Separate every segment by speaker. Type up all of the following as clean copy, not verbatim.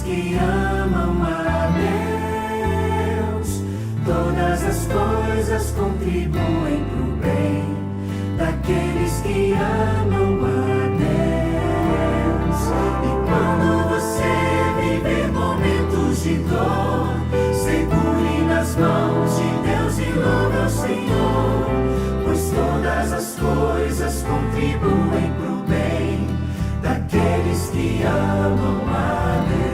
Speaker 1: que amam a Deus, todas as coisas contribuem para o bem daqueles que amam a Deus. E quando você viver momentos de dor, segure nas mãos de Deus e louve ao Senhor, pois todas as coisas contribuem para o bem daqueles que amam a Deus.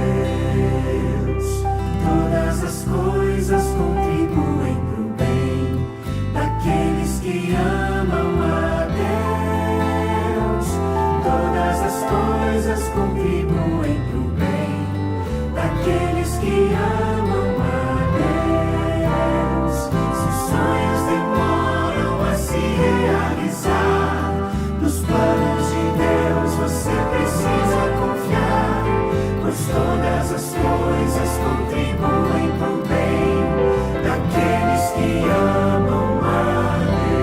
Speaker 1: Todas as coisas contribuem para o bem daqueles que amam a Deus. Todas as coisas contribuem para o bem daqueles que amam a Deus. Se os sonhos demoram a se realizar, nos planos de Deus você precisa confiar, pois todas as coisas contribuem para o bem daqueles que amam a Deus.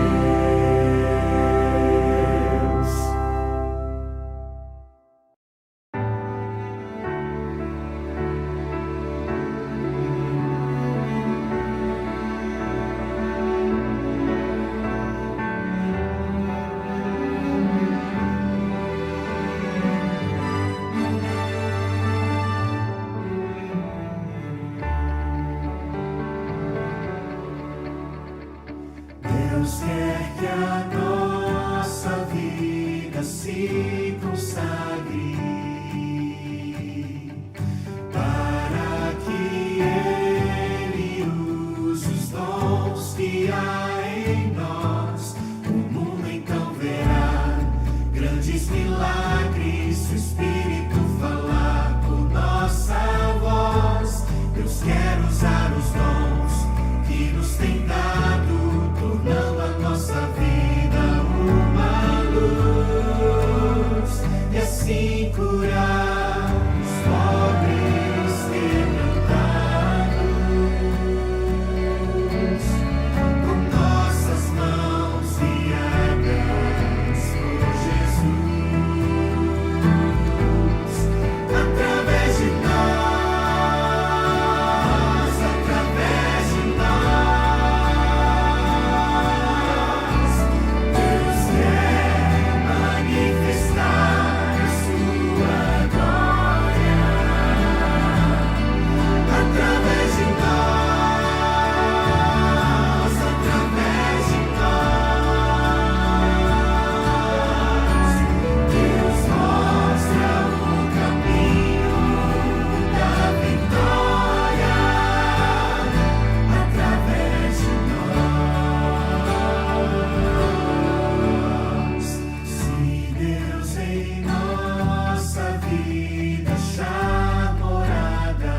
Speaker 1: Deus quer que a nossa vida se consagre para que Ele use os dons que há em nós. O mundo então verá grandes milagres, se o Espírito falar por nossa voz. Deus quer usar os dons que nos tem dado, tornando a nossa vida uma luz, e assim curar os pobres quebrantados. Com nossas mãos guiadas por Jesus, através de nós, através de nós. Deus quer manifestar a sua glória através de nós, através de nós. Deus mostra o caminho da vitória através de nós. Se Deus em nossa vida achar morada,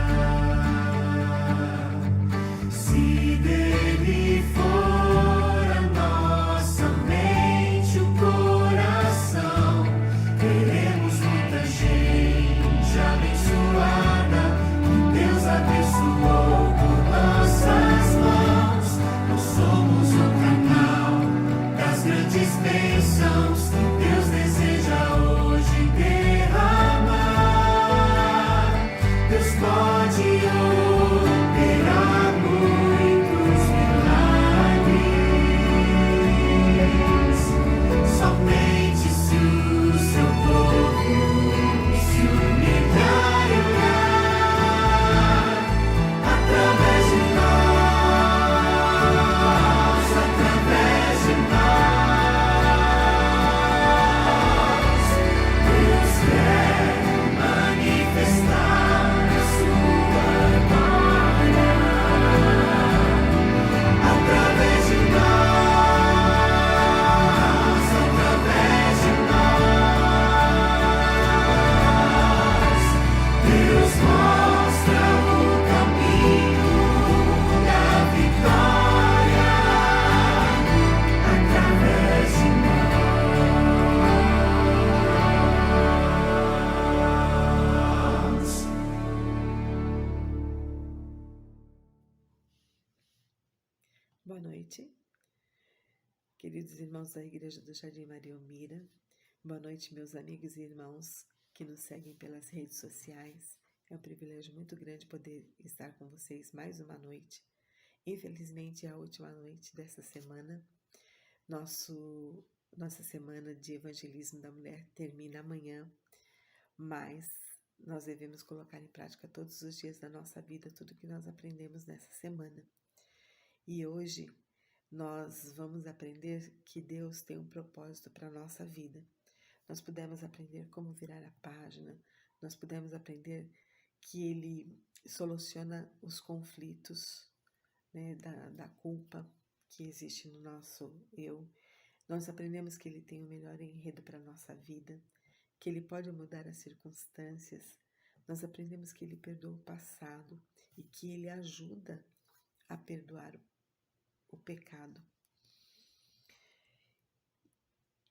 Speaker 1: se dele for a nossa mente, o coração, teremos muita gente abençoada, que Deus abençoou por nossas mãos. Nós somos o canal das grandes bênçãos que Deus deseja hoje derramar. Deus pode operar muitos milagres, somente se o seu povo se humilhar e orar através de nós, através de nós. Deus quer manifestar a sua glória através de nós, através de nós. Deus mostra o caminho da vitória através de nós.
Speaker 2: Boa noite, queridos irmãos da Igreja do Jardim Maria Almira. Boa noite, meus amigos e irmãos que nos seguem pelas redes sociais. É um privilégio muito grande poder estar com vocês mais uma noite. Infelizmente é a última noite dessa semana. Nossa semana de evangelismo da mulher termina amanhã, mas nós devemos colocar em prática todos os dias da nossa vida tudo que nós aprendemos nessa semana. E hoje nós vamos aprender que Deus tem um propósito para a nossa vida. Nós pudemos aprender como virar a página, nós pudemos aprender que Ele soluciona os conflitos, né, da culpa que existe no nosso eu. Nós aprendemos que Ele tem o melhor enredo para a nossa vida, que Ele pode mudar as circunstâncias. Nós aprendemos que Ele perdoa o passado e que Ele ajuda a perdoar o pecado.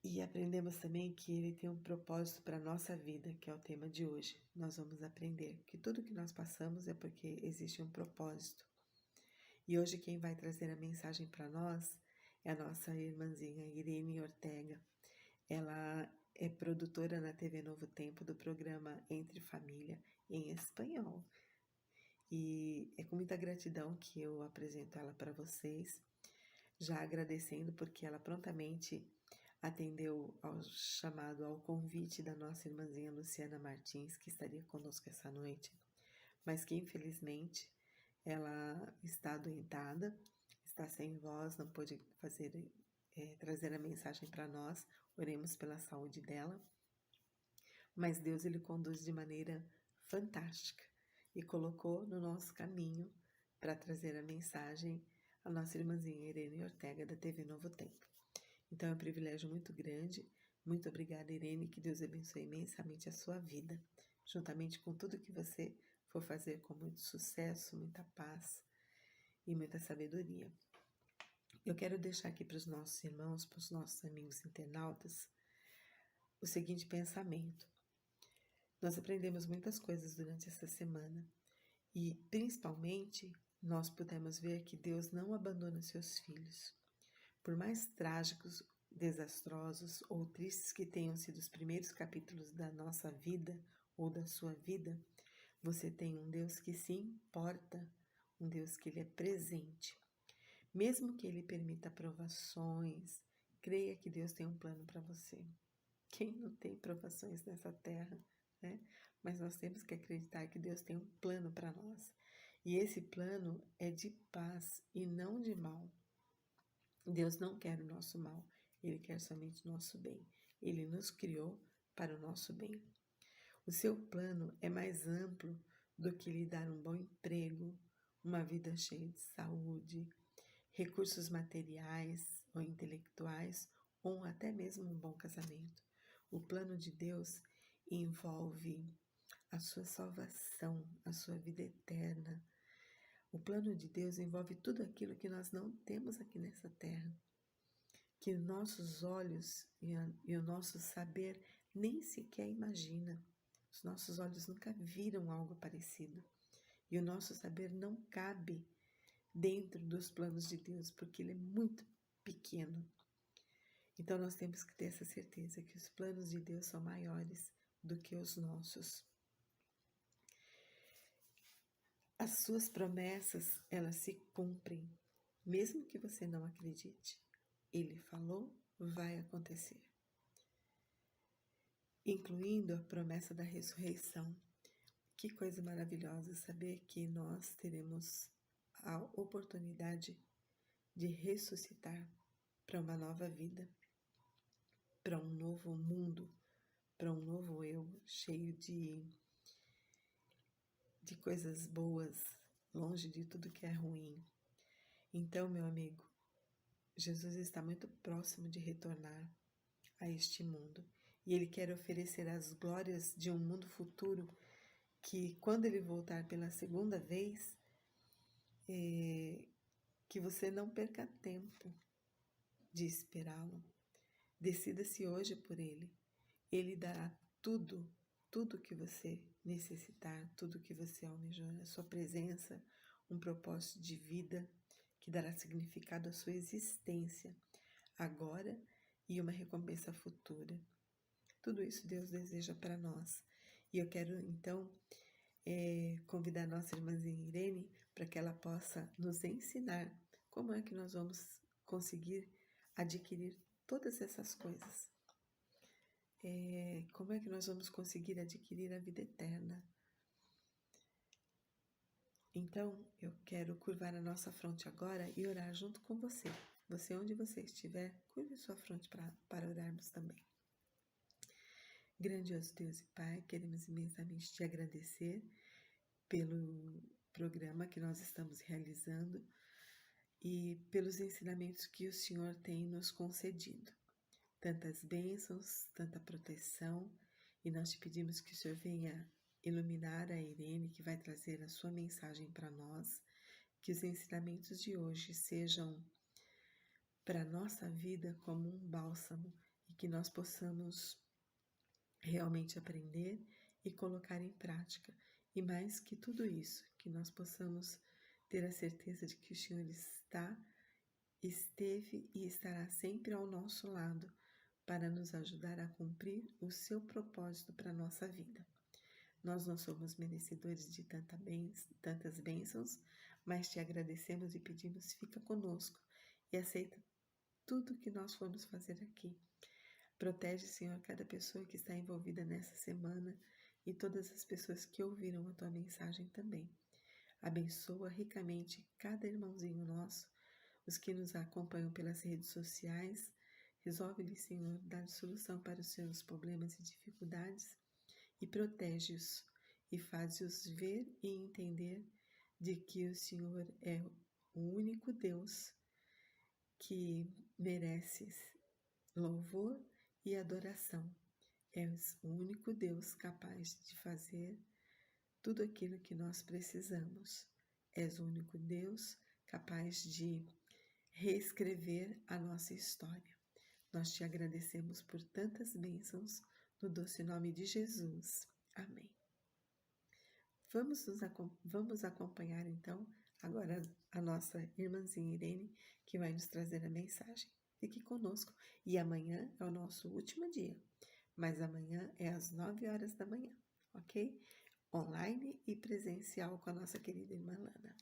Speaker 2: E aprendemos também que Ele tem um propósito para a nossa vida, que é o tema de hoje. Nós vamos aprender que tudo que nós passamos é porque existe um propósito. E hoje quem vai trazer a mensagem para nós é a nossa irmãzinha Irene Ortega. Ela é produtora na TV Novo Tempo do programa Entre Família em espanhol. E é com muita gratidão que eu apresento ela para vocês, já agradecendo porque ela prontamente atendeu ao chamado, ao convite da nossa irmãzinha Luciana Martins, que estaria conosco essa noite, mas que infelizmente ela está adoentada, está sem voz, não pôde trazer a mensagem para nós. Oremos pela saúde dela. Mas Deus, Ele conduz de maneira fantástica e colocou no nosso caminho para trazer a mensagem a nossa irmãzinha Irene Ortega, da TV Novo Tempo. Então é um privilégio muito grande. Muito obrigada, Irene, que Deus abençoe imensamente a sua vida, juntamente com tudo que você for fazer com muito sucesso, muita paz e muita sabedoria. Eu quero deixar aqui para os nossos irmãos, para os nossos amigos internautas, o seguinte pensamento. Nós aprendemos muitas coisas durante essa semana e, principalmente, nós pudemos ver que Deus não abandona seus filhos. Por mais trágicos, desastrosos ou tristes que tenham sido os primeiros capítulos da nossa vida ou da sua vida, você tem um Deus que se importa, um Deus que Ele é presente. Mesmo que Ele permita provações, creia que Deus tem um plano para você. Quem não tem provações nessa terra, né? Mas nós temos que acreditar que Deus tem um plano para nós. E esse plano é de paz e não de mal. Deus não quer o nosso mal, Ele quer somente o nosso bem. Ele nos criou para o nosso bem. O seu plano é mais amplo do que lhe dar um bom emprego, uma vida cheia de saúde, recursos materiais ou intelectuais, ou até mesmo um bom casamento. O plano de Deus envolve a sua salvação, a sua vida eterna. O plano de Deus envolve tudo aquilo que nós não temos aqui nessa terra, que nossos olhos e o nosso saber nem sequer imagina. Os nossos olhos nunca viram algo parecido. E o nosso saber não cabe dentro dos planos de Deus, porque Ele é muito pequeno. Então nós temos que ter essa certeza que os planos de Deus são maiores do que os nossos. As suas promessas, elas se cumprem, mesmo que você não acredite. Ele falou, vai acontecer. Incluindo a promessa da ressurreição. Que coisa maravilhosa saber que nós teremos a oportunidade de ressuscitar para uma nova vida, para um novo mundo, para um novo eu, cheio de coisas boas, longe de tudo que é ruim. Então, meu amigo, Jesus está muito próximo de retornar a este mundo. E Ele quer oferecer as glórias de um mundo futuro que, quando Ele voltar pela segunda vez, que você não perca tempo de esperá-lo. Decida-se hoje por Ele. Ele dará tudo que você necessitar, tudo que você almejar, a sua presença, um propósito de vida que dará significado à sua existência agora e uma recompensa futura. Tudo isso Deus deseja para nós. E eu quero, então, convidar nossa irmãzinha Irene para que ela possa nos ensinar como é que nós vamos conseguir adquirir todas essas coisas. Como é que nós vamos conseguir adquirir a vida eterna? Então, eu quero curvar a nossa fronte agora e orar junto com você. Você, onde você estiver, curve sua fronte para orarmos também. Grandioso Deus e Pai, queremos imensamente te agradecer pelo programa que nós estamos realizando e pelos ensinamentos que o Senhor tem nos concedido. Tantas bênçãos, tanta proteção, e nós te pedimos que o Senhor venha iluminar a Irene, que vai trazer a sua mensagem para nós, que os ensinamentos de hoje sejam para a nossa vida como um bálsamo e que nós possamos realmente aprender e colocar em prática. E mais que tudo isso, que nós possamos ter a certeza de que o Senhor esteve e estará sempre ao nosso lado para nos ajudar a cumprir o seu propósito para a nossa vida. Nós não somos merecedores de tantas bênçãos, mas te agradecemos e pedimos, fica conosco e aceita tudo que nós formos fazer aqui. Protege, Senhor, cada pessoa que está envolvida nessa semana e todas as pessoas que ouviram a tua mensagem também. Abençoa ricamente cada irmãozinho nosso, os que nos acompanham pelas redes sociais. Resolve-lhes, Senhor, dar solução para os seus problemas e dificuldades e protege-os e faz-os ver e entender de que o Senhor é o único Deus que merece louvor e adoração. És o único Deus capaz de fazer tudo aquilo que nós precisamos. És o único Deus capaz de reescrever a nossa história. Nós te agradecemos por tantas bênçãos, no doce nome de Jesus. Amém. Vamos acompanhar então agora a nossa irmãzinha Irene, que vai nos trazer a mensagem. Fique conosco e amanhã é o nosso último dia, mas amanhã é às 9 horas da manhã, ok? Online e presencial com a nossa querida irmã Lana.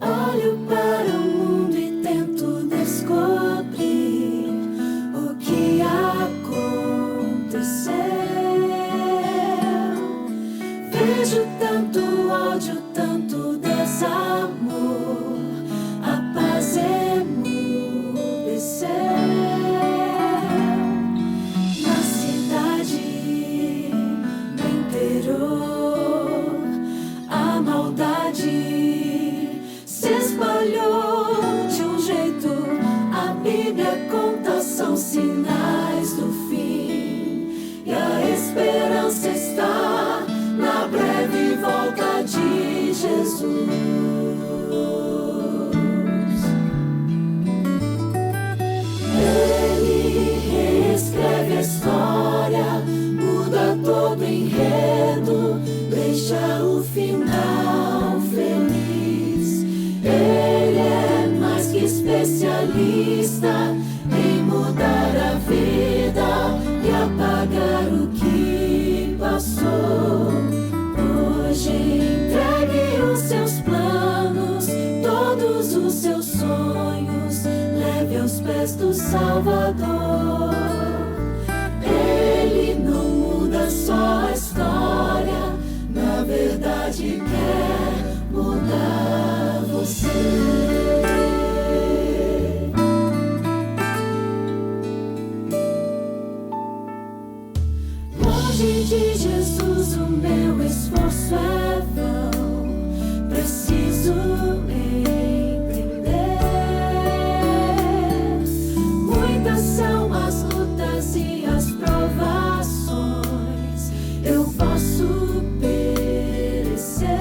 Speaker 1: Olho para o mundo e tento descobrir o que aconteceu. Vejo tanto ódio, tanto desamor, a paz emudeceu. Na cidade, no interior, a maldade se espalhou de um jeito. A Bíblia conta, são sinais do fim, e a esperança está na breve volta de Jesus. Ele reescreve a história, muda todo o enredo, deixa o final feliz. Ele é mais que especialista em mudar a vida e apagar o que passou. Hoje entregue os seus planos, todos os seus sonhos, leve aos pés do Salvador. Ele não muda só a história, na verdade quer mudar você. Longe de Jesus o meu esforço é vão, preciso entender. Muitas são as lutas e as provações, eu posso perecer.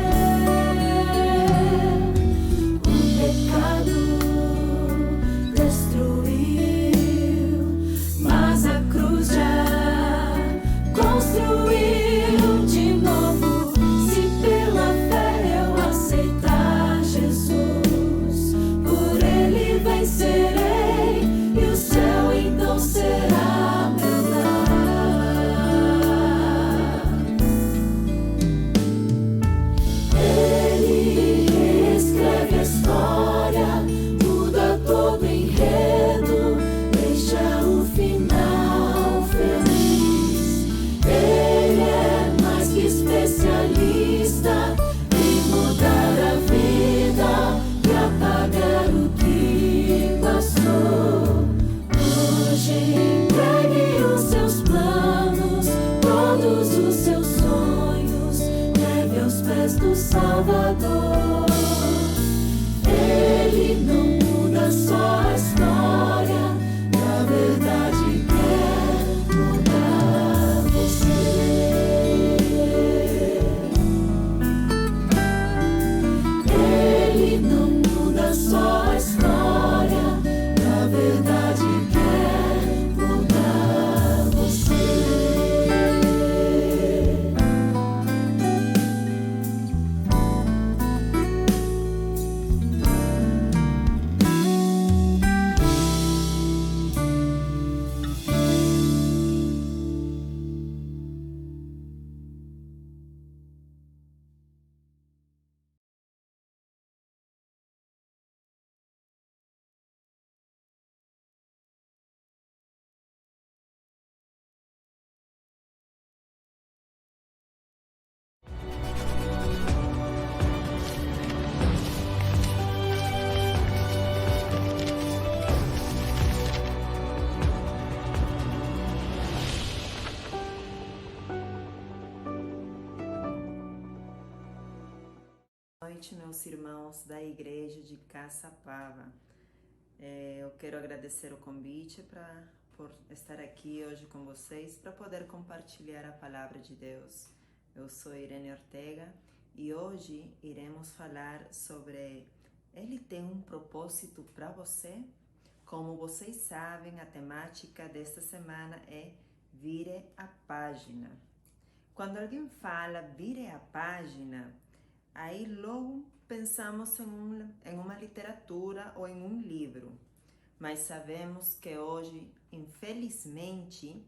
Speaker 1: Salvador. Ele não muda só a história, na verdade quer mudar você. Ele não muda só a história, na verdade quer mudar você.
Speaker 3: Boa noite, meus irmãos da Igreja de Caçapava. Eu quero agradecer o convite por estar aqui hoje com vocês para poder compartilhar a palavra de Deus. Eu sou Irene Ortega e hoje iremos falar sobre Ele tem um propósito para você? Como vocês sabem, a temática desta semana é Vire a Página. Quando alguém fala vire a página, aí logo pensamos em uma literatura ou em um livro, mas sabemos que hoje, infelizmente,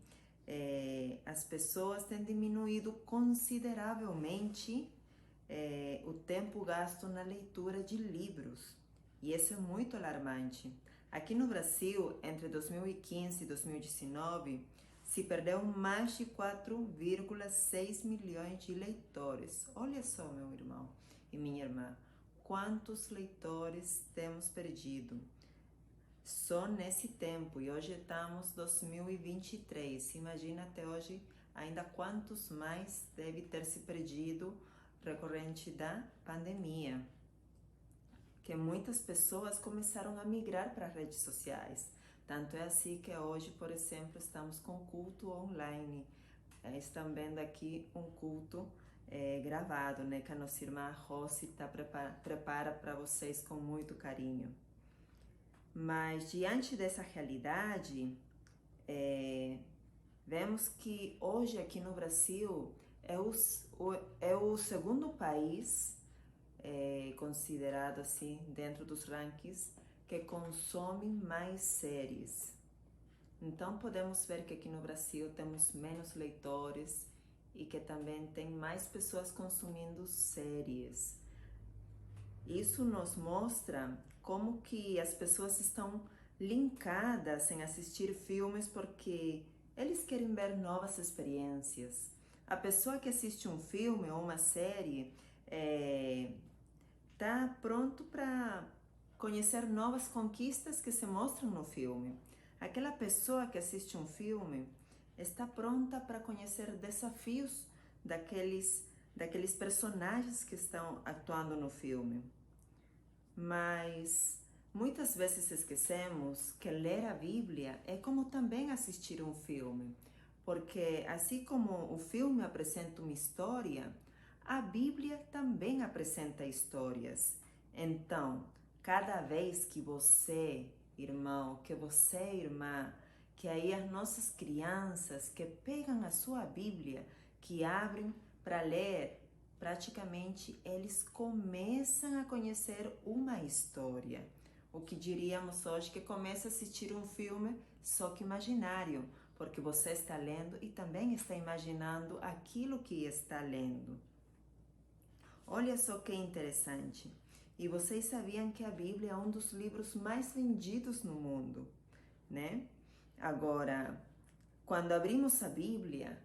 Speaker 3: as pessoas têm diminuído consideravelmente o tempo gasto na leitura de livros, e isso é muito alarmante. Aqui no Brasil, entre 2015 e 2019, se perdeu mais de 4,6 milhões de leitores. Olha só, meu irmão e minha irmã, quantos leitores temos perdido só nesse tempo, e hoje estamos em 2023. Imagina até hoje ainda quantos mais deve ter se perdido recorrente da pandemia, que muitas pessoas começaram a migrar para redes sociais. Tanto é assim que hoje, por exemplo, estamos com culto online. Estão vendo aqui um culto gravado, né, que a nossa irmã Rossi prepara para vocês com muito carinho. Mas diante dessa realidade, vemos que hoje aqui no Brasil é o segundo país considerado assim dentro dos rankings que consome mais séries. Então podemos ver que aqui no Brasil temos menos leitores e que também tem mais pessoas consumindo séries. Isso nos mostra como que as pessoas estão linkadas em assistir filmes porque eles querem ver novas experiências. A pessoa que assiste um filme ou uma série está pronto para conhecer novas conquistas que se mostram no filme. Aquela pessoa que assiste um filme está pronta para conhecer desafios daqueles personagens que estão atuando no filme. Mas muitas vezes esquecemos que ler a Bíblia é como também assistir um filme, porque assim como o filme apresenta uma história, a Bíblia também apresenta histórias. Então, cada vez que você, irmão, que você, irmã, que aí as nossas crianças que pegam a sua Bíblia, que abrem para ler, praticamente eles começam a conhecer uma história. O que diríamos hoje que começa a assistir um filme, só que imaginário, porque você está lendo e também está imaginando aquilo que está lendo. Olha só que interessante. E vocês sabiam que a Bíblia é um dos livros mais vendidos no mundo, né? Agora, quando abrimos a Bíblia,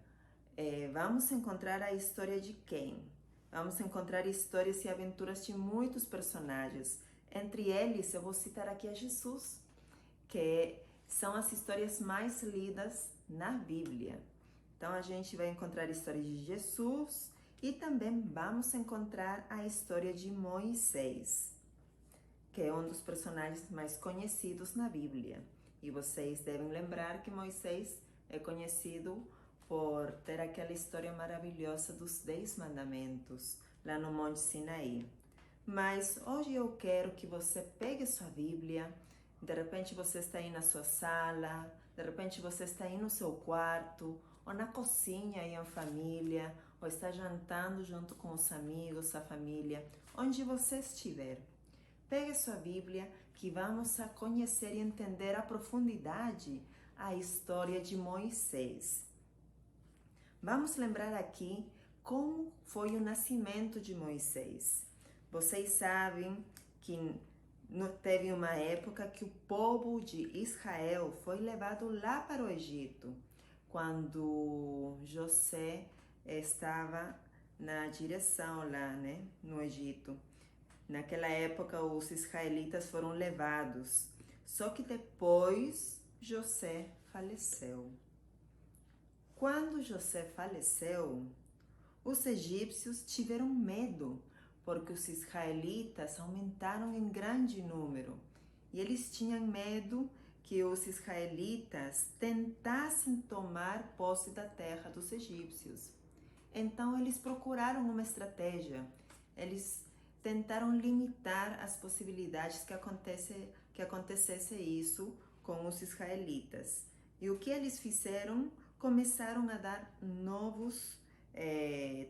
Speaker 3: vamos encontrar a história de quem? Vamos encontrar histórias e aventuras de muitos personagens. Entre eles, eu vou citar aqui a Jesus, que são as histórias mais lidas na Bíblia. Então, a gente vai encontrar histórias de Jesus E também vamos encontrar a história de Moisés, que é um dos personagens mais conhecidos na Bíblia. E vocês devem lembrar que Moisés é conhecido por ter aquela história maravilhosa dos 10 mandamentos lá no Monte Sinaí. Mas hoje eu quero que você pegue sua Bíblia, de repente você está aí na sua sala, de repente você está aí no seu quarto, ou na cozinha aí em família, ou está jantando junto com os amigos, a família, onde você estiver. Pegue sua Bíblia que vamos a conhecer e entender a profundidade a história de Moisés. Vamos lembrar aqui como foi o nascimento de Moisés. Vocês sabem que teve uma época que o povo de Israel foi levado lá para o Egito, quando José estava na direção lá, no Egito. Naquela época, os israelitas foram levados. Só que depois, José faleceu. Quando José faleceu, os egípcios tiveram medo, porque os israelitas aumentaram em grande número. E eles tinham medo que os israelitas tentassem tomar posse da terra dos egípcios. Então, eles procuraram uma estratégia. Eles tentaram limitar as possibilidades que acontecesse isso com os israelitas. E o que eles fizeram? Começaram a dar novos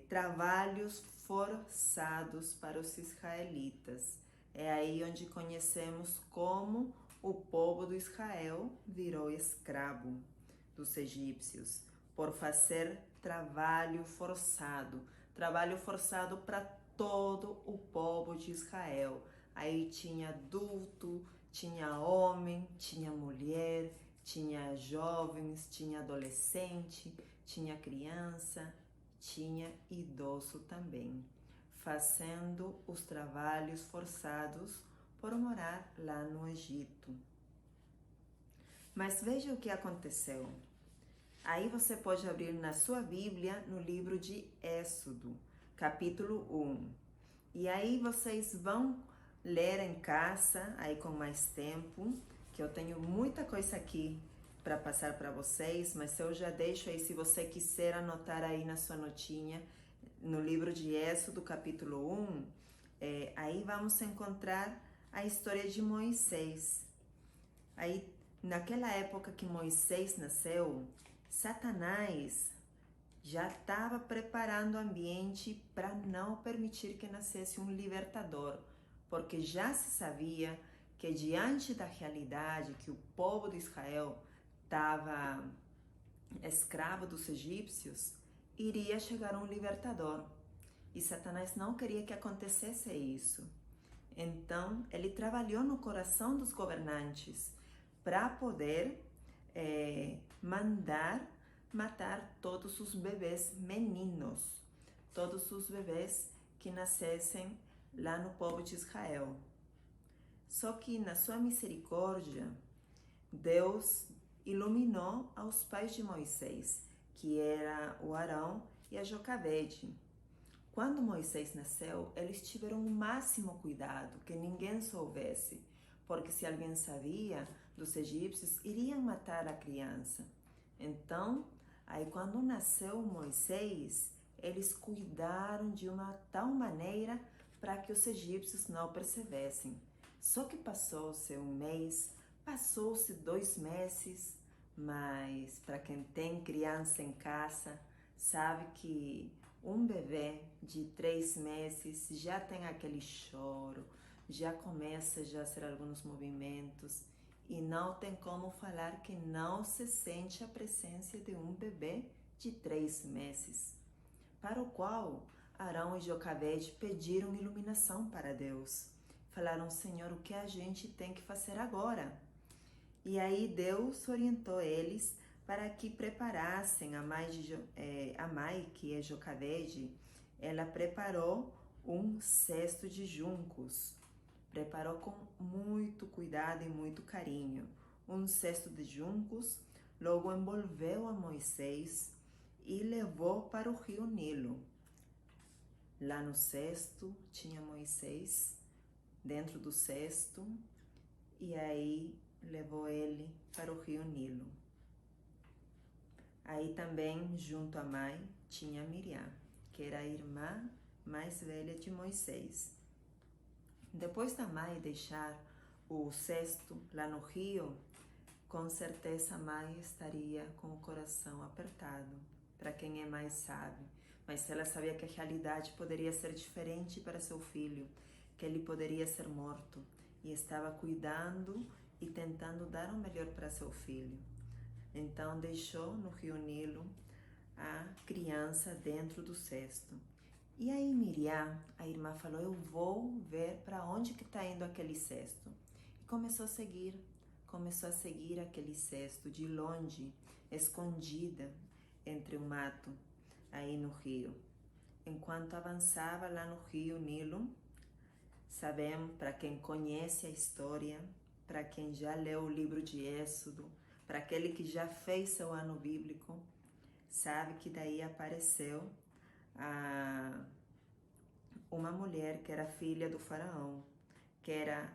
Speaker 3: trabalhos forçados para os israelitas. É aí onde conhecemos como o povo do Israel virou escravo dos egípcios, por fazer trabalho forçado para todo o povo de Israel. Aí tinha adulto, tinha homem, tinha mulher, tinha jovens, tinha adolescente, tinha criança, tinha idoso também, fazendo os trabalhos forçados por morar lá no Egito. Mas veja o que aconteceu. Aí você pode abrir na sua Bíblia no livro de Êxodo, capítulo 1. E aí vocês vão ler em casa, aí com mais tempo, que eu tenho muita coisa aqui para passar para vocês, mas eu já deixo aí, se você quiser anotar aí na sua notinha, no livro de Êxodo, capítulo 1, aí vamos encontrar a história de Moisés. Aí, naquela época que Moisés nasceu, Satanás já estava preparando o ambiente para não permitir que nascesse um libertador, porque já se sabia que diante da realidade que o povo de Israel estava escravo dos egípcios, iria chegar um libertador. E Satanás não queria que acontecesse isso. Então, ele trabalhou no coração dos governantes para poder mandar matar todos os bebês meninos, todos os bebês que nascessem lá no povo de Israel. Só que na sua misericórdia, Deus iluminou aos pais de Moisés, que era o Arão e a Jocabede. Quando Moisés nasceu, eles tiveram o máximo cuidado, que ninguém soubesse, porque se alguém sabia, dos egípcios iriam matar a criança. Então, aí quando nasceu Moisés, eles cuidaram de uma tal maneira para que os egípcios não percebessem. Só que passou-se um mês, passou-se 2 meses, mas para quem tem criança em casa, sabe que um bebê de 3 meses já tem aquele choro, já começa a ser alguns movimentos e não tem como falar que não se sente a presença de um bebê de 3 meses, para o qual Arão e Jocabede pediram iluminação para Deus. Falaram: Senhor, o que a gente tem que fazer agora? E aí Deus orientou eles para que preparassem a mãe, que é Jocabede, ela preparou um cesto de juncos. Preparou com muito cuidado e muito carinho. Um cesto de juncos, logo envolveu a Moisés e levou para o rio Nilo. Lá no cesto tinha Moisés, dentro do cesto, e aí levou ele para o rio Nilo. Aí também, junto à mãe, tinha Miriam, que era a irmã mais velha de Moisés. Depois da mãe deixar o cesto lá no rio, com certeza a mãe estaria com o coração apertado, para quem é mais sabe. Mas ela sabia que a realidade poderia ser diferente para seu filho, que ele poderia ser morto, e estava cuidando e tentando dar o melhor para seu filho. Então deixou no rio Nilo a criança dentro do cesto. E aí Miriam, a irmã, falou: eu vou ver para onde que está indo aquele cesto. E começou a seguir aquele cesto de longe, escondida entre o mato, aí no rio. Enquanto avançava lá no rio Nilo, sabemos, para quem conhece a história, para quem já leu o livro de Êxodo, para aquele que já fez seu ano bíblico, sabe que daí apareceu uma mulher que era filha do faraó, que era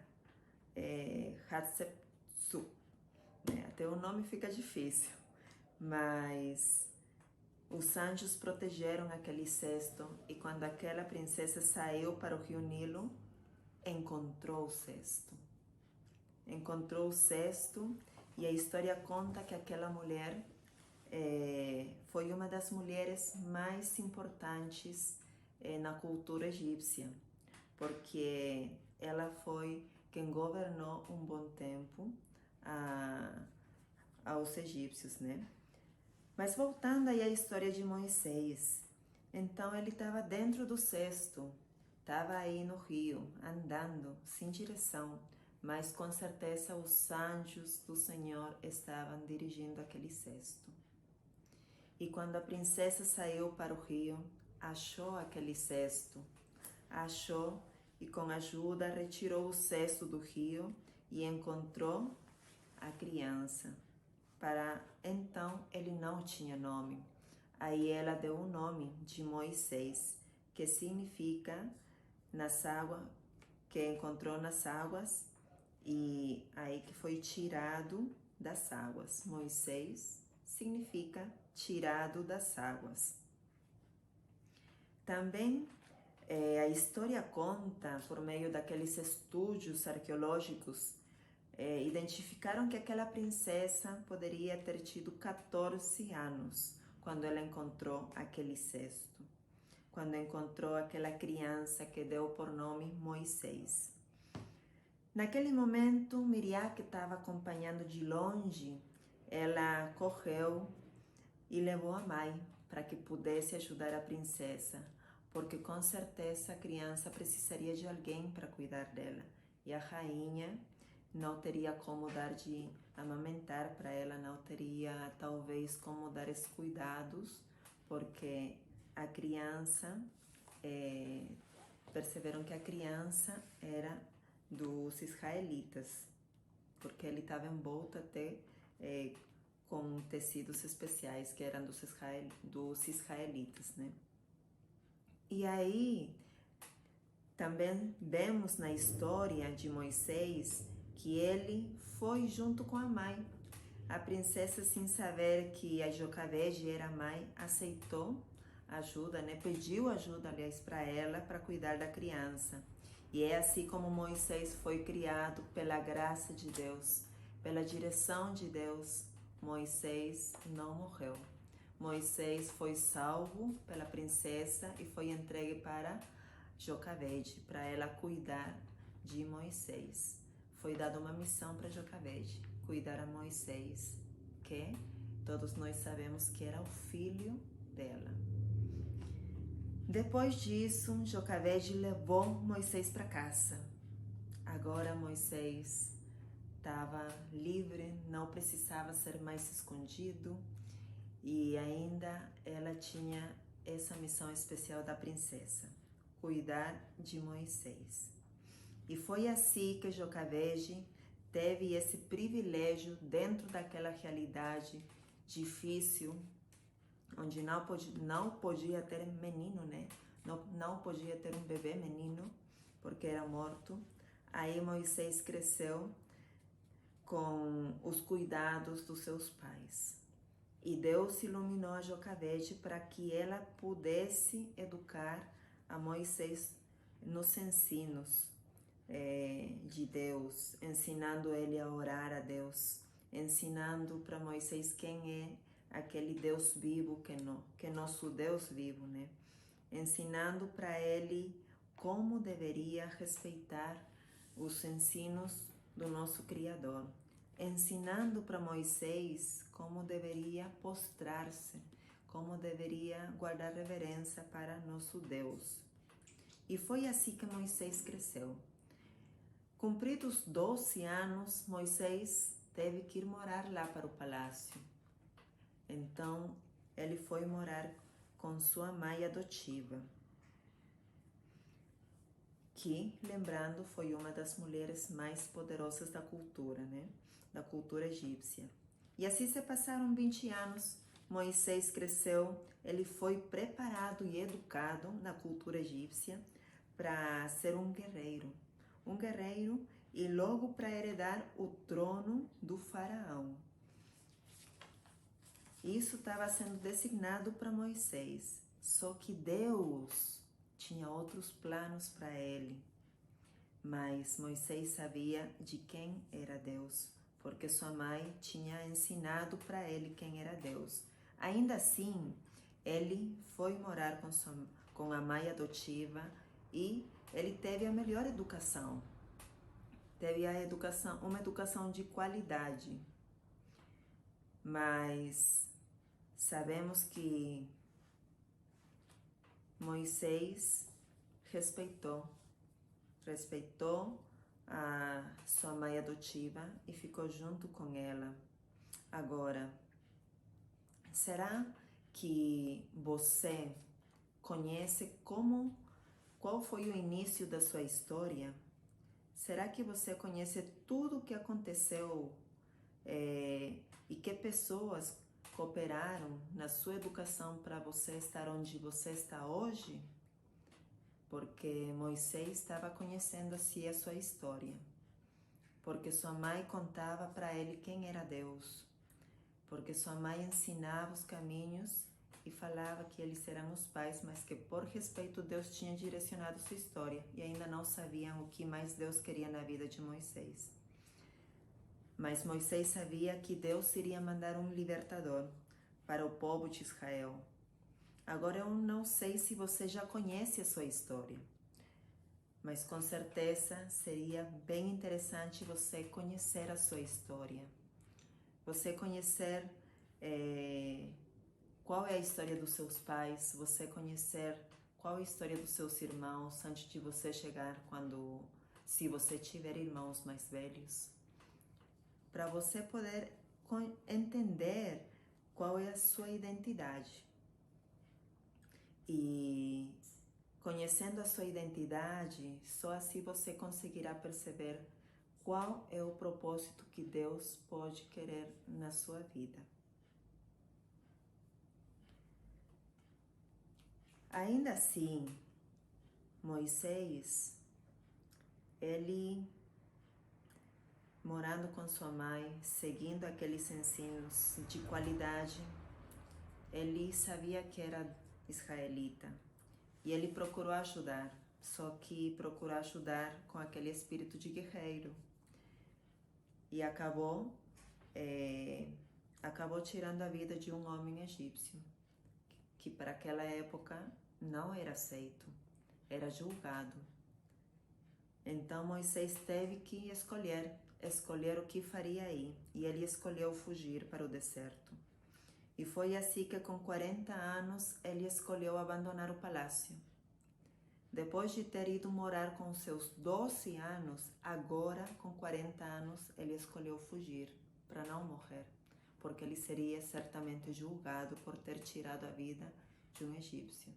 Speaker 3: Hatshepsut. Até o nome fica difícil, mas os anjos protegeram aquele cesto, e quando aquela princesa saiu para o rio Nilo, encontrou o cesto. Encontrou o cesto, e a história conta que aquela mulher foi uma das mulheres mais importantes na cultura egípcia, porque ela foi quem governou um bom tempo aos egípcios, né? Mas voltando aí à história de Moisés, então ele estava dentro do cesto, estava aí no rio, andando, sem direção, mas com certeza os anjos do Senhor estavam dirigindo aquele cesto. E quando a princesa saiu para o rio, achou aquele cesto, achou e com ajuda retirou o cesto do rio e encontrou a criança. Para então ele não tinha nome. Aí ela deu o nome de Moisés, que significa nas águas, que encontrou nas águas, e aí que foi tirado das águas. Moisés significa tirado das águas. Também a história conta, por meio daqueles estudos arqueológicos, identificaram que aquela princesa poderia ter tido 14 anos quando ela encontrou aquele cesto, quando encontrou aquela criança que deu por nome Moisés. Naquele momento, Miriam, que estava acompanhando de longe, ela correu e levou a mãe para que pudesse ajudar a princesa, porque com certeza a criança precisaria de alguém para cuidar dela, e a rainha não teria como dar de amamentar para ela, não teria talvez como dar esses cuidados, porque a criança, perceberam que a criança era dos israelitas, porque ele estava envolto até com tecidos especiais que eram dos israelitas, né? E aí também vemos na história de Moisés que ele foi junto com a mãe. A princesa, sem saber que a Jocabede era a mãe, aceitou ajuda, né? Pediu ajuda, aliás, para ela, para cuidar da criança. E é assim como Moisés foi criado pela graça de Deus, pela direção de Deus. Moisés não morreu. Moisés foi salvo pela princesa e foi entregue para Jocabede, para ela cuidar de Moisés. Foi dada uma missão para Jocabede, cuidar a Moisés, que todos nós sabemos que era o filho dela. Depois disso, Jocabede levou Moisés para casa. Agora Moisés estava livre, não precisava ser mais escondido, e ainda ela tinha essa missão especial da princesa, cuidar de Moisés. E foi assim que Jocabede teve esse privilégio dentro daquela realidade difícil, onde não podia ter menino, né? não podia ter um bebê menino, porque era morto. Aí Moisés cresceu com os cuidados dos seus pais. E Deus iluminou a Jocabede para que ela pudesse educar a Moisés nos ensinos de Deus, ensinando ele a orar a Deus, ensinando para Moisés quem é aquele Deus vivo que é nosso Deus vivo, né? Ensinando para ele como deveria respeitar os ensinos do nosso Criador, ensinando para Moisés como deveria postrar-se, como deveria guardar reverência para nosso Deus. E foi assim que Moisés cresceu. Cumpridos 12 anos, Moisés teve que ir morar lá para o palácio. Então, ele foi morar com sua mãe adotiva, que, lembrando, foi uma das mulheres mais poderosas da cultura, né? Da cultura egípcia. E assim se passaram 20 anos, Moisés cresceu, ele foi preparado e educado na cultura egípcia para ser um guerreiro e logo para heredar o trono do faraó. Isso estava sendo designado para Moisés, só que Deus tinha outros planos para ele. Mas Moisés sabia de quem era Deus, porque sua mãe tinha ensinado para ele quem era Deus. Ainda assim, ele foi morar com a mãe adotiva e ele teve a melhor educação. Teve uma educação de qualidade. Mas sabemos que Moisés respeitou a sua mãe adotiva e ficou junto com ela. Agora, será que você conhece qual foi o início da sua história? Será que você conhece tudo o que aconteceu e que pessoas cooperaram na sua educação para você estar onde você está hoje? Porque Moisés estava conhecendo assim a sua história. Porque sua mãe contava para ele quem era Deus. Porque sua mãe ensinava os caminhos e falava que eles eram os pais, mas que por respeito Deus tinha direcionado sua história e ainda não sabiam o que mais Deus queria na vida de Moisés. Mas Moisés sabia que Deus iria mandar um libertador para o povo de Israel. Agora eu não sei se você já conhece a sua história, mas com certeza seria bem interessante você conhecer a sua história. Você conhecer qual é a história dos seus pais, você conhecer qual é a história dos seus irmãos antes de você chegar se você tiver irmãos mais velhos. Para você poder entender qual é a sua identidade. E conhecendo a sua identidade, só assim você conseguirá perceber qual é o propósito que Deus pode querer na sua vida. Ainda assim, Moisés, ele morando com sua mãe, seguindo aqueles ensinos de qualidade, ele sabia que era israelita e ele procurou ajudar, só que procurou ajudar com aquele espírito de guerreiro e acabou tirando a vida de um homem egípcio que para aquela época não era aceito, era julgado. Então Moisés teve que escolher o que faria aí, e ele escolheu fugir para o deserto. E foi assim que com 40 anos ele escolheu abandonar o palácio. Depois de ter ido morar com seus 12 anos, agora com 40 anos ele escolheu fugir para não morrer, porque ele seria certamente julgado por ter tirado a vida de um egípcio.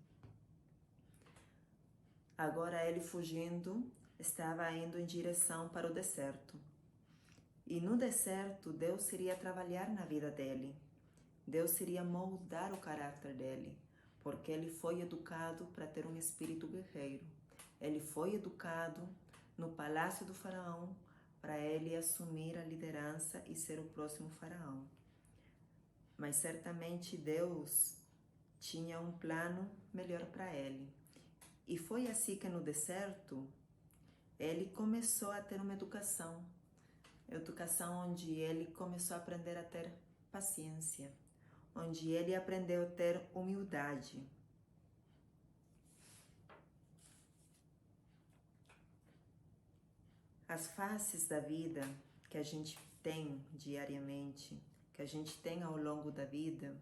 Speaker 3: Agora ele fugindo, estava indo em direção para o deserto. E no deserto, Deus iria trabalhar na vida dele. Deus iria moldar o caráter dele, porque ele foi educado para ter um espírito guerreiro. Ele foi educado no palácio do faraó para ele assumir a liderança e ser o próximo faraó. Mas certamente Deus tinha um plano melhor para ele. E foi assim que no deserto ele começou a ter uma educação onde ele começou a aprender a ter paciência, onde ele aprendeu a ter humildade. As faces da vida que a gente tem diariamente, que a gente tem ao longo da vida,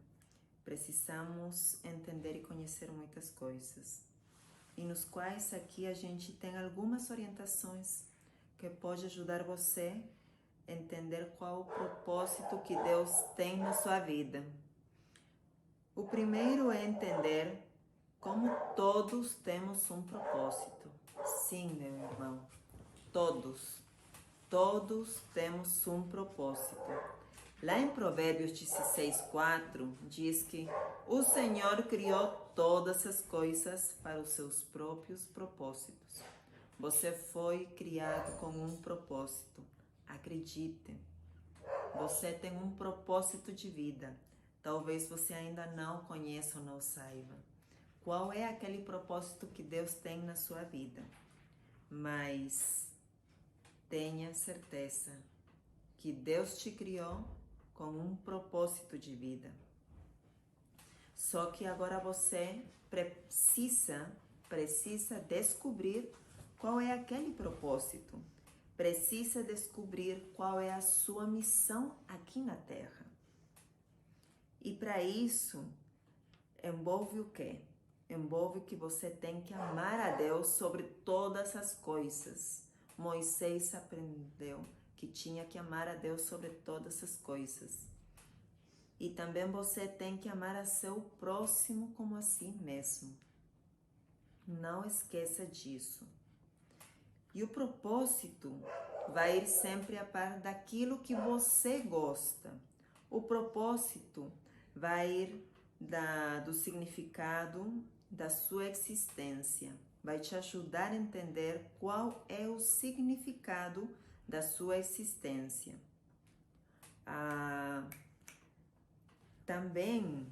Speaker 3: precisamos entender e conhecer muitas coisas. E nos quais aqui a gente tem algumas orientações que pode ajudar você a entender qual o propósito que Deus tem na sua vida. O primeiro é entender como todos temos um propósito. Sim, meu irmão, todos temos um propósito. Lá em Provérbios 16:4 diz que o Senhor criou todas as coisas para os seus próprios propósitos. Você foi criado com um propósito. Acredite, você tem um propósito de vida. Talvez você ainda não conheça ou não saiba qual é aquele propósito que Deus tem na sua vida. Mas tenha certeza que Deus te criou com um propósito de vida. Só que agora você precisa descobrir qual é aquele propósito. Precisa descobrir qual é a sua missão aqui na Terra. E para isso, envolve o quê? Envolve que você tem que amar a Deus sobre todas as coisas. Moisés aprendeu que tinha que amar a Deus sobre todas as coisas. E também você tem que amar a seu próximo como a si mesmo. Não esqueça disso. E o propósito vai ir sempre a par daquilo que você gosta. O propósito vai ir do significado da sua existência. Vai te ajudar a entender qual é o significado da sua existência. Também,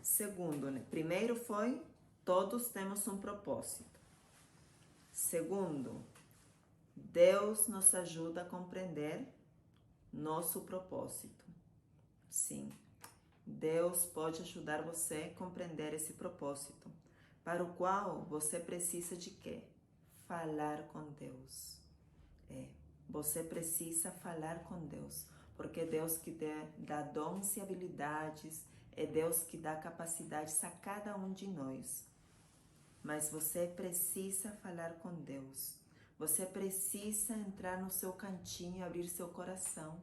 Speaker 3: segundo, né? Primeiro foi, todos temos um propósito. Segundo, Deus nos ajuda a compreender nosso propósito. Sim, Deus pode ajudar você a compreender esse propósito, para o qual você precisa de quê? Falar com Deus. Você precisa falar com Deus, porque é Deus que dá dons e habilidades, é Deus que dá capacidades a cada um de nós. Mas você precisa falar com Deus. Você precisa entrar no seu cantinho, abrir seu coração,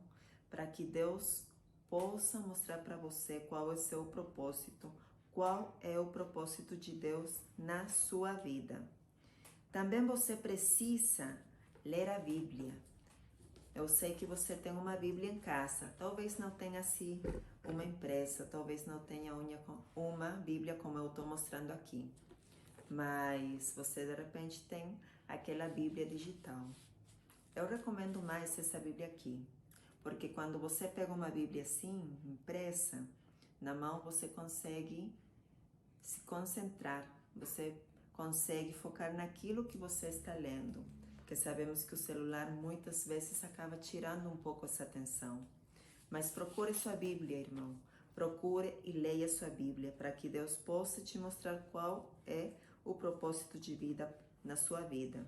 Speaker 3: para que Deus possa mostrar para você qual é o seu propósito, qual é o propósito de Deus na sua vida. Também você precisa ler a Bíblia. Eu sei que você tem uma Bíblia em casa, talvez não tenha assim uma impressa, talvez não tenha uma Bíblia como eu estou mostrando aqui, mas você de repente tem aquela Bíblia digital. Eu recomendo mais essa Bíblia aqui, porque quando você pega uma Bíblia assim, impressa, na mão você consegue se concentrar, você consegue focar naquilo que você está lendo. Porque sabemos que o celular muitas vezes acaba tirando um pouco essa atenção. Mas procure sua Bíblia, irmão. Procure e leia sua Bíblia, para que Deus possa te mostrar qual é o propósito de vida na sua vida.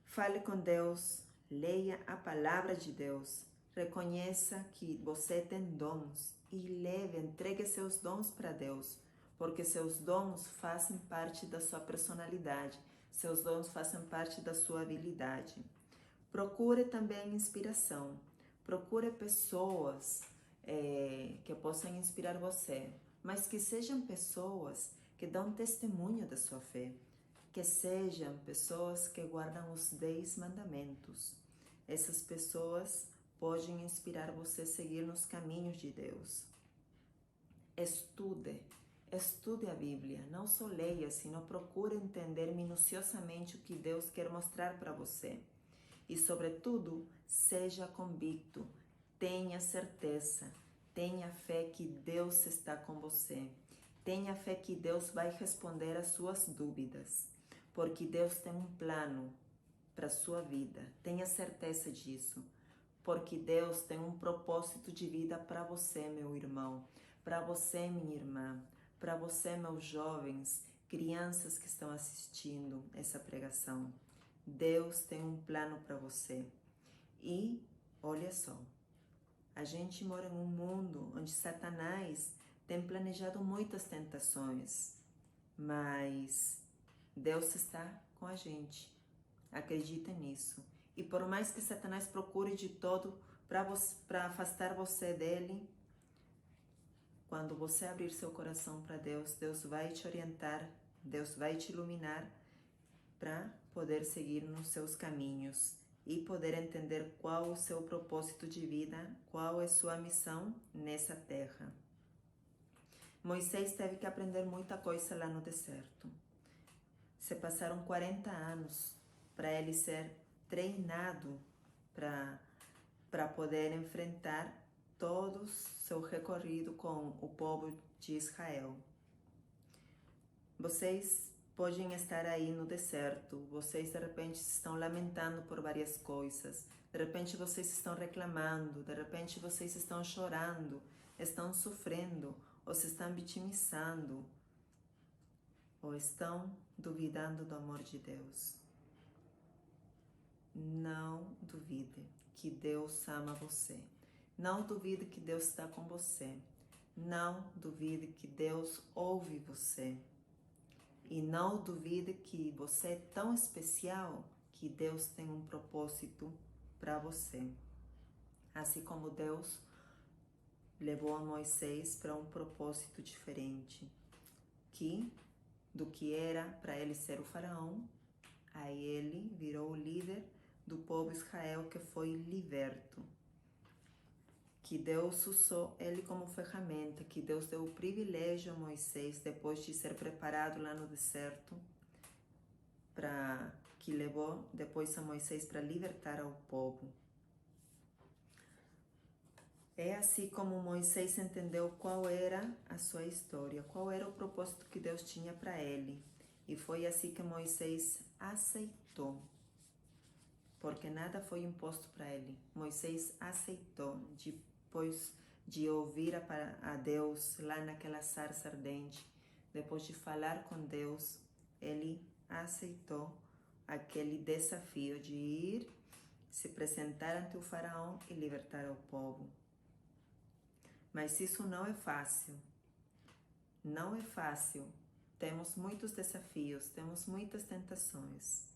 Speaker 3: Fale com Deus, leia a palavra de Deus, reconheça que você tem dons e entregue seus dons para Deus, porque seus dons fazem parte da sua personalidade. Seus dons fazem parte da sua habilidade. Procure também inspiração. Procure pessoas que possam inspirar você, mas que sejam pessoas que dão testemunho da sua fé, que sejam pessoas que guardam os 10 mandamentos. Essas pessoas podem inspirar você a seguir nos caminhos de Deus. Estude, estude a Bíblia, não só leia, sino procure entender minuciosamente o que Deus quer mostrar para você. E, sobretudo, seja convicto, tenha certeza, tenha fé que Deus está com você. Tenha fé que Deus vai responder às suas dúvidas, porque Deus tem um plano para a sua vida. Tenha certeza disso, porque Deus tem um propósito de vida para você, meu irmão, para você, minha irmã, para você, meus jovens, crianças que estão assistindo essa pregação. Deus tem um plano para você. E, olha só, a gente mora em um mundo onde Satanás tem planejado muitas tentações, mas Deus está com a gente. Acredita nisso. E por mais que Satanás procure de todo para afastar você dele, quando você abrir seu coração para Deus, Deus vai te orientar, Deus vai te iluminar para poder seguir nos seus caminhos e poder entender qual o seu propósito de vida, qual é sua missão nessa terra. Moisés teve que aprender muita coisa lá no deserto. Se passaram 40 anos para ele ser treinado para poder enfrentar todo o seu recorrido com o povo de Israel. Vocês podem estar aí no deserto, vocês de repente estão lamentando por várias coisas, de repente vocês estão reclamando, de repente vocês estão chorando, estão sofrendo, ou se estão vitimizando, ou estão duvidando do amor de Deus. Não duvide que Deus ama você. Não duvide que Deus está com você. Não duvide que Deus ouve você. E não duvide que você é tão especial que Deus tem um propósito para você. Assim como Deus levou a Moisés para um propósito diferente, do que era para ele ser o faraó, aí ele virou o líder do povo Israel que foi liberto. Que Deus usou ele como ferramenta, que Deus deu o privilégio a Moisés, depois de ser preparado lá no deserto, que levou depois a Moisés para libertar ao povo. É assim como Moisés entendeu qual era a sua história, qual era o propósito que Deus tinha para ele. E foi assim que Moisés aceitou, porque nada foi imposto para ele. Moisés aceitou, depois de ouvir a Deus lá naquela sarça ardente, depois de falar com Deus, ele aceitou aquele desafio de ir, se apresentar ante o faraó e libertar o povo. Mas isso não é fácil. Não é fácil. Temos muitos desafios, temos muitas tentações.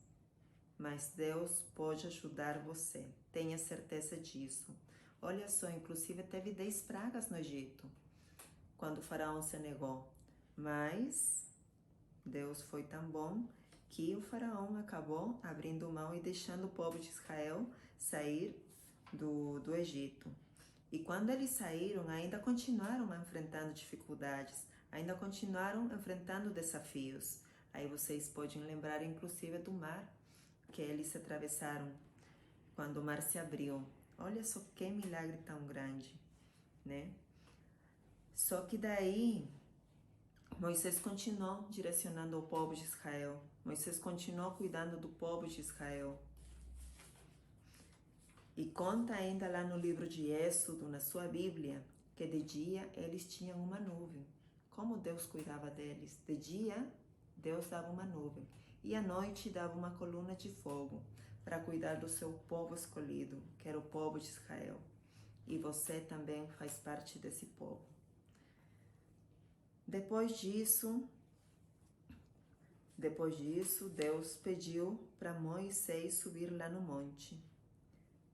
Speaker 3: Mas Deus pode ajudar você. Tenha certeza disso. Olha só, inclusive teve 10 pragas no Egito, quando o faraó se negou. Mas Deus foi tão bom que o faraó acabou abrindo mão e deixando o povo de Israel sair do Egito. E quando eles saíram, ainda continuaram enfrentando dificuldades, ainda continuaram enfrentando desafios. Aí vocês podem lembrar, inclusive, do mar que eles atravessaram quando o mar se abriu. Olha só que milagre tão grande, né? Só que daí, Moisés continuou direcionando o povo de Israel. Moisés continuou cuidando do povo de Israel. E conta ainda lá no livro de Êxodo, na sua Bíblia, que de dia eles tinham uma nuvem. Como Deus cuidava deles? De dia, Deus dava uma nuvem. E à noite dava uma coluna de fogo para cuidar do seu povo escolhido, que era o povo de Israel. E você também faz parte desse povo. Depois disso, Deus pediu para Moisés subir lá no monte,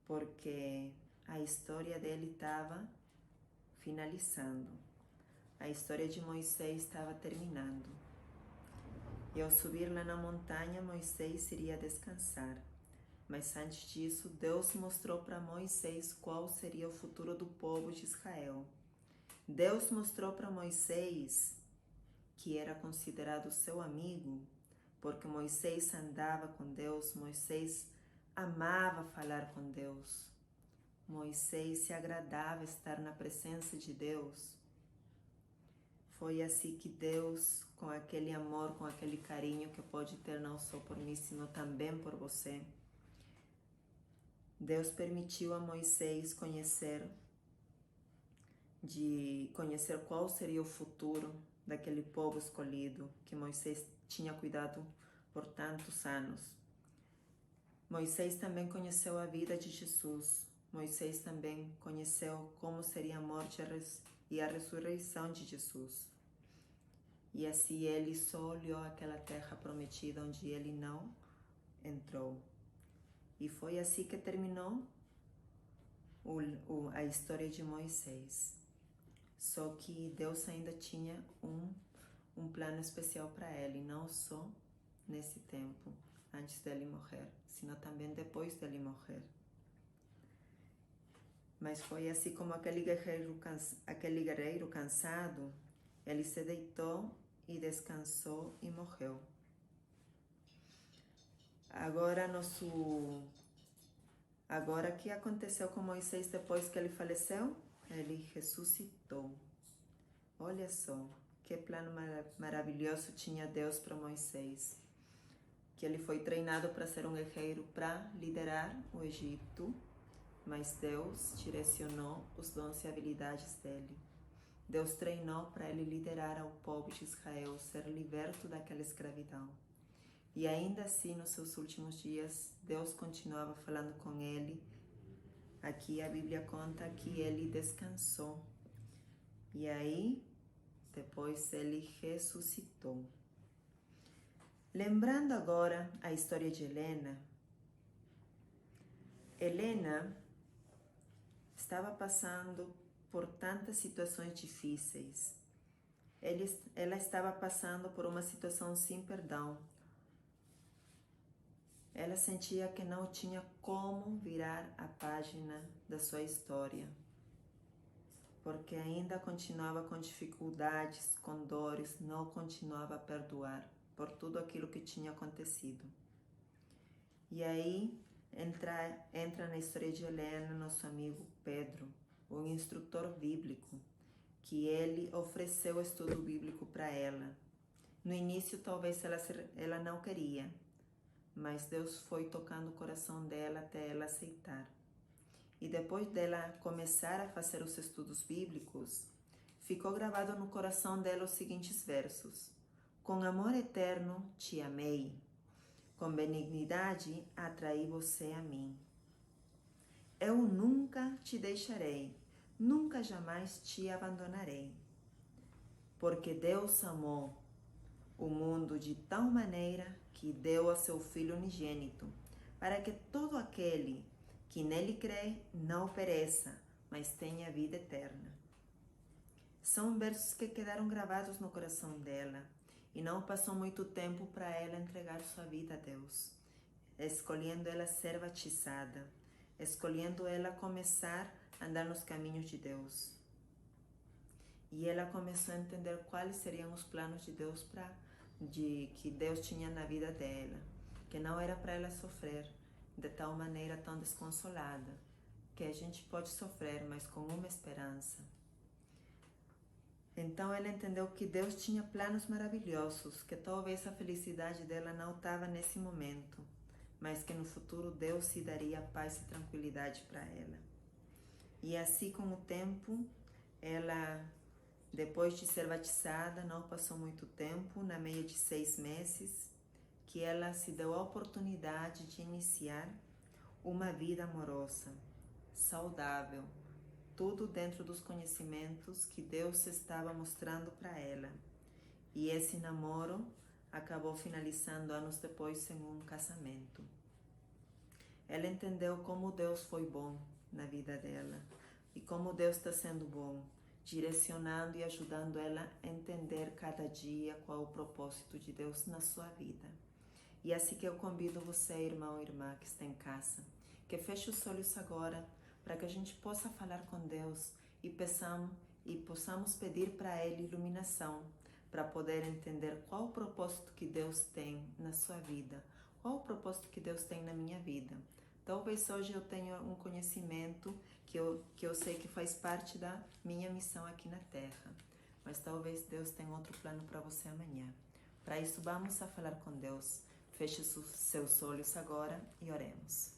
Speaker 3: porque a história dele estava finalizando. A história de Moisés estava terminando. E ao subir lá na montanha, Moisés iria descansar. Mas antes disso, Deus mostrou para Moisés qual seria o futuro do povo de Israel. Deus mostrou para Moisés que era considerado seu amigo, porque Moisés andava com Deus, Moisés amava falar com Deus, Moisés se agradava estar na presença de Deus. Foi assim que Deus, com aquele amor, com aquele carinho que pode ter não só por mim, sino também por você, Deus permitiu a Moisés conhecer qual seria o futuro daquele povo escolhido que Moisés tinha cuidado por tantos anos. Moisés também conheceu a vida de Jesus. Moisés também conheceu como seria a morte e a ressurreição de Jesus. E assim ele só olhou aquela terra prometida onde ele não entrou. E foi assim que terminou a história de Moisés. Só que Deus ainda tinha um plano especial para ele, não só nesse tempo, antes dele morrer, sino também depois dele morrer. Mas foi assim como aquele guerreiro cansado, ele se deitou e descansou e morreu. Agora o que aconteceu com Moisés depois que ele faleceu? Ele ressuscitou. Olha só, que plano maravilhoso tinha Deus para Moisés. Que ele foi treinado para ser um guerreiro, para liderar o Egito, mas Deus direcionou os dons e habilidades dele. Deus treinou para ele liderar ao povo de Israel, ser liberto daquela escravidão. E ainda assim, nos seus últimos dias, Deus continuava falando com ele. Aqui a Bíblia conta que ele descansou. E aí, depois ele ressuscitou. Lembrando agora a história de Helena. Helena estava passando por tantas situações difíceis. Ela estava passando por uma situação sem perdão. Ela sentia que não tinha como virar a página da sua história, porque ainda continuava com dificuldades, com dores, não continuava a perdoar por tudo aquilo que tinha acontecido. E aí entra na história de Helena nosso amigo Pedro, o instrutor bíblico, que ele ofereceu o estudo bíblico para ela. No início talvez ela não queria, mas Deus foi tocando o coração dela até ela aceitar. E depois dela começar a fazer os estudos bíblicos, ficou gravado no coração dela os seguintes versos: com amor eterno te amei, com benignidade atraí você a mim. Eu nunca te deixarei, nunca jamais te abandonarei. Porque Deus amou o mundo de tal maneira que deu a seu Filho unigênito, para que todo aquele que nele crê não pereça, mas tenha vida eterna. São versos que quedaram gravados no coração dela, e não passou muito tempo para ela entregar sua vida a Deus, escolhendo ela ser batizada, escolhendo ela começar a andar nos caminhos de Deus. E ela começou a entender quais seriam os planos de Deus que Deus tinha na vida dela, que não era para ela sofrer de tal maneira tão desconsolada, que a gente pode sofrer, mas com uma esperança. Então ela entendeu que Deus tinha planos maravilhosos, que talvez a felicidade dela não estava nesse momento, mas que no futuro Deus se daria paz e tranquilidade para ela. E assim com o tempo, ela, depois de ser batizada, não passou muito tempo, na meia de 6 meses, que ela se deu a oportunidade de iniciar uma vida amorosa, saudável, tudo dentro dos conhecimentos que Deus estava mostrando para ela. E esse namoro acabou finalizando anos depois em um casamento. Ela entendeu como Deus foi bom na vida dela e como Deus está sendo bom, direcionando e ajudando ela a entender cada dia qual é o propósito de Deus na sua vida. E é assim que eu convido você, irmão e irmã que está em casa, que feche os olhos agora para que a gente possa falar com Deus e possamos pedir para Ele iluminação, para poder entender qual o propósito que Deus tem na sua vida, qual o propósito que Deus tem na minha vida. Talvez hoje eu tenha um conhecimento que eu sei que faz parte da minha missão aqui na Terra, mas talvez Deus tenha outro plano para você amanhã. Para isso, vamos a falar com Deus. Feche seus olhos agora e oremos.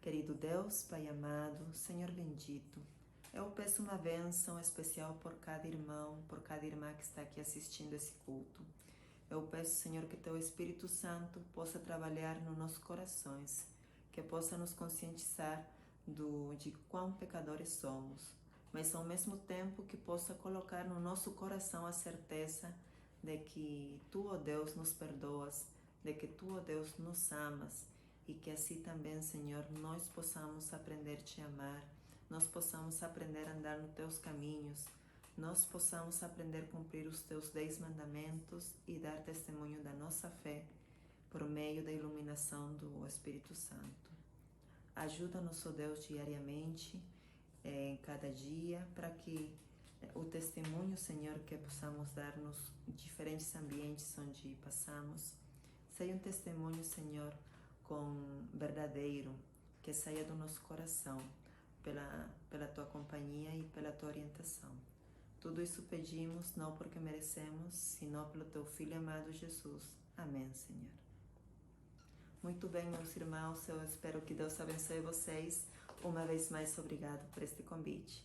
Speaker 3: Querido Deus, Pai amado, Senhor bendito, eu peço uma bênção especial por cada irmão, por cada irmã que está aqui assistindo esse culto. Eu peço, Senhor, que Teu Espírito Santo possa trabalhar nos nossos corações, que possa nos conscientizar de quão pecadores somos, mas ao mesmo tempo que possa colocar no nosso coração a certeza de que Tu, ó Deus, nos perdoas, de que Tu, ó Deus, nos amas, e que assim também, Senhor, nós possamos aprender a Te amar, nós possamos aprender a andar nos Teus caminhos, nós possamos aprender a cumprir os Teus 10 mandamentos e dar testemunho da nossa fé por meio da iluminação do Espírito Santo. Ajuda-nos, ó Deus, diariamente, em cada dia, para que o testemunho, Senhor, que possamos dar nos diferentes ambientes onde passamos, seja um testemunho, Senhor, verdadeiro, que saia do nosso coração, pela Tua companhia e pela Tua orientação. Tudo isso pedimos, não porque merecemos, senão pelo Teu Filho amado Jesus. Amém, Senhor. Muito bem, meus irmãos, eu espero que Deus abençoe vocês. Uma vez mais, obrigado por este convite.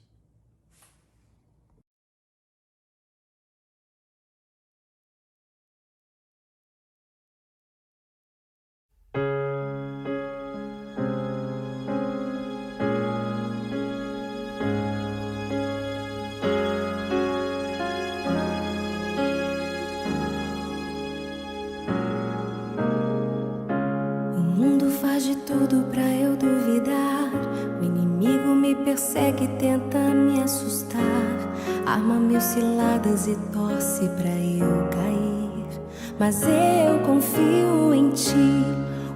Speaker 1: De tudo pra eu duvidar. O inimigo me persegue, tenta me assustar, arma mil ciladas e torce pra eu cair. Mas eu confio em Ti.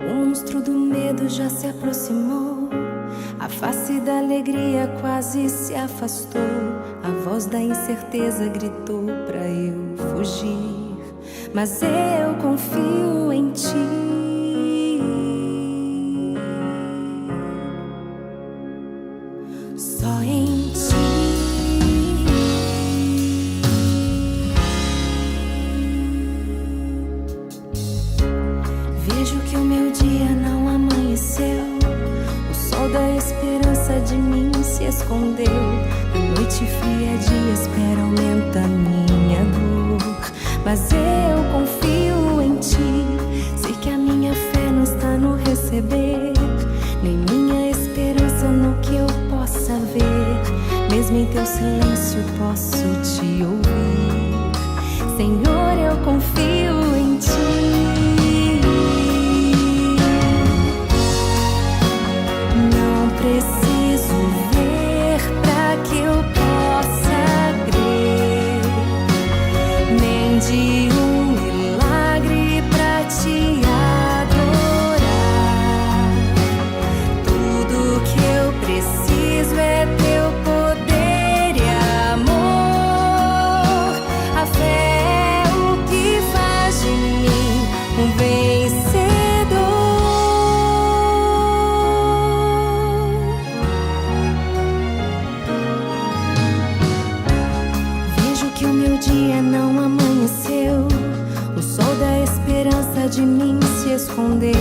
Speaker 1: O monstro do medo já se aproximou, a face da alegria quase se afastou, a voz da incerteza gritou pra eu fugir. Mas eu confio em Ti. Só em Ti. Vejo que o meu dia não amanheceu, o sol da esperança de mim se escondeu. A noite fria de espera aumenta minha dor, mas eu confio em Ti. Sei que a minha fé não está no receber, nem minha esperança no que eu possa ver. Mesmo em Teu silêncio posso Te ouvir. Senhor, eu confio em Ti. Não preciso ver pra que eu possa crer, nem de milagre pra Te adorar. Tudo que eu preciso é Teu poder e amor. A fé é o que faz de mim um vencedor. Vejo que o meu dia não amanheceu, o sol da esperança de mim se escondeu.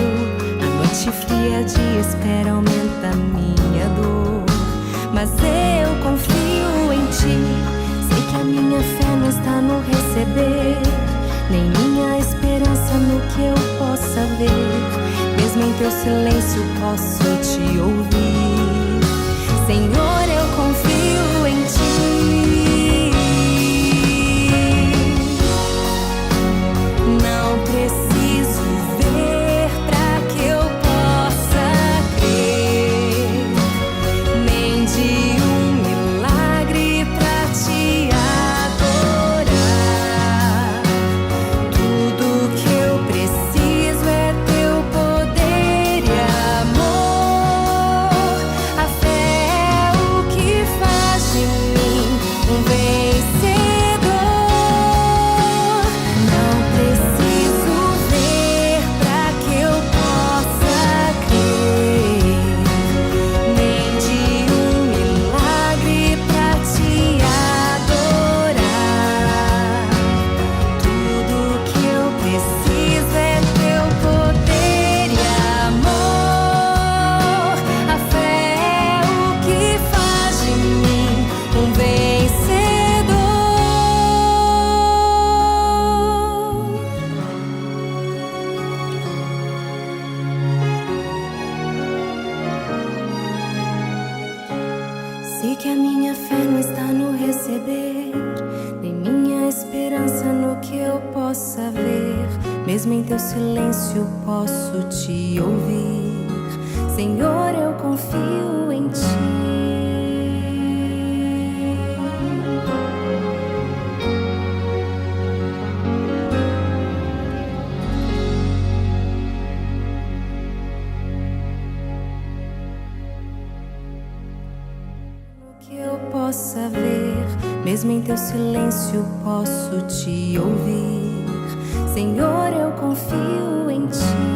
Speaker 1: A noite fria de espera aumenta minha dor, mas eu confio em Ti. Sei que a minha fé não está no receber, nem minha esperança no que eu possa ver. Mesmo em Teu silêncio posso Te ouvir. Senhor, eu confio em Ti. Não preciso ver pra que eu possa crer, nem de milagre pra Te adorar. Tudo que eu preciso é Teu poder e amor. A fé é o fé não está no receber, nem minha esperança no que eu possa ver. Mesmo em teu silêncio posso te ouvir. Senhor, eu confio em ti. Que eu possa ver, mesmo em teu silêncio posso te ouvir. Senhor, eu confio em ti.